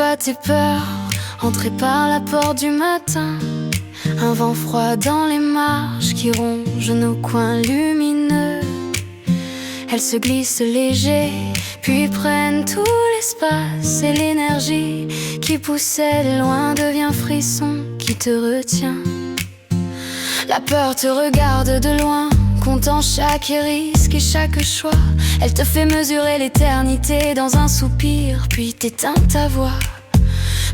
pas tes peurs, entrer par la porte du matin. Un vent froid dans les marches qui ronge nos coins lumineux. Elles se glissent léger, puis prennent tout l'espace. Et l'énergie qui poussait loin devient frisson qui te retient. La peur te regarde de loin, comptant chaque risque et chaque choix. Elle te fait mesurer l'éternité dans un soupir, puis t'éteint ta voix.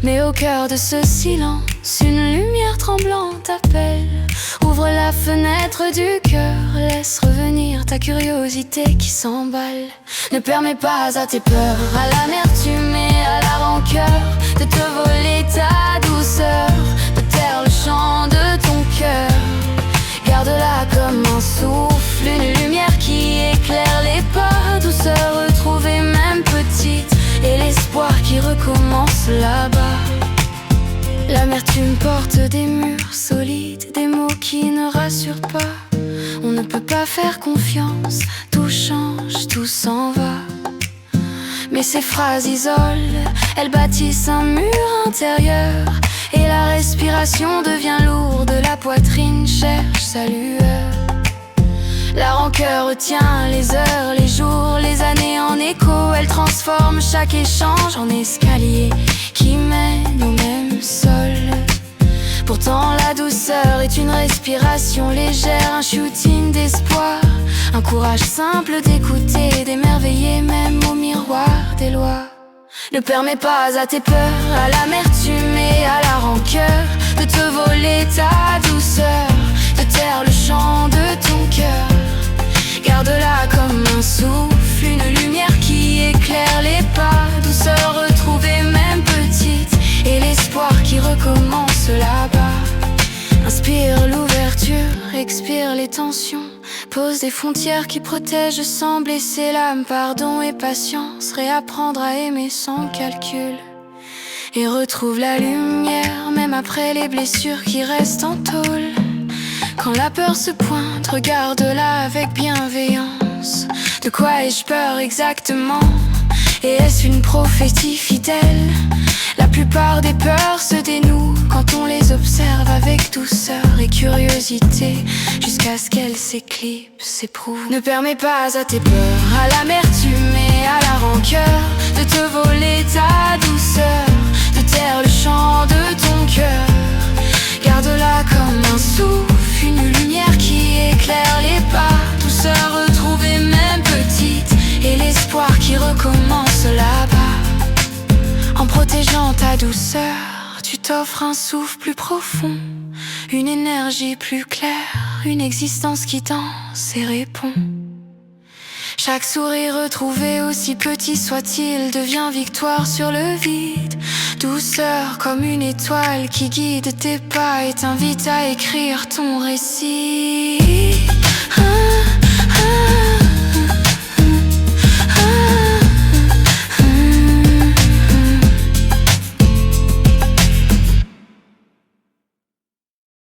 Mais au cœur de ce silence, une lumière tremblante t'appelle. Ouvre la fenêtre du cœur, laisse revenir ta curiosité qui s'emballe. Ne permets pas à tes peurs, à l'amertume et à la rancœur de te voler ta douceur, de taire le chant de ton cœur. Garde-la comme un souffle, une lumière qui éclaire les pas. Douceur retrouvée même petite, et l'espoir qui recommence là-bas. L'amertume porte des murs solides, des mots qui ne rassurent pas. On ne peut pas faire confiance, tout change, tout s'en va. Mais ces phrases isolent, elles bâtissent un mur intérieur. Et la respiration devient lourde, la poitrine cherche sa lueur. La rancœur retient les heures, les jours, les années en écho. Elle transforme chaque échange en escalier qui mène au même sol. Pourtant la douceur est une respiration légère, un shooting d'espoir, un courage simple d'écouter, d'émerveiller même au miroir des lois. Ne permets pas à tes peurs, à l'amertume et à la rancœur de te voler ta douceur, de taire le chant de ton cœur. Garde-la comme un souffle, une lumière qui éclaire les pas. Douceur retrouvée même petite, et l'espoir qui recommence là-bas. Inspire l'ouverture, expire les tensions. Pose des frontières qui protègent sans blesser l'âme. Pardon et patience, réapprendre à aimer sans calcul. Et retrouve la lumière, même après les blessures qui restent en tôle. Quand la peur se pointe, regarde-la avec bienveillance. De quoi ai-je peur exactement? Et est-ce une prophétie fidèle? La plupart des peurs se dénouent quand on les observe avec douceur et curiosité, jusqu'à ce qu'elles s'éclipsent, s'éprouvent. Ne permets pas à tes peurs, à l'amertume et à la rancœur de te voler ta douceur, de taire le chant de ton cœur. Garde-la comme un souffle, une lumière qui éclaire les pas. Douceur retrouvée même petite, et l'espoir qui recommence là-bas. En protégeant ta douceur, tu t'offres un souffle plus profond, une énergie plus claire, une existence qui danse et répond. Chaque sourire retrouvé, aussi petit soit-il, devient victoire sur le vide. Douceur comme une étoile qui guide tes pas et t'invite à écrire ton récit.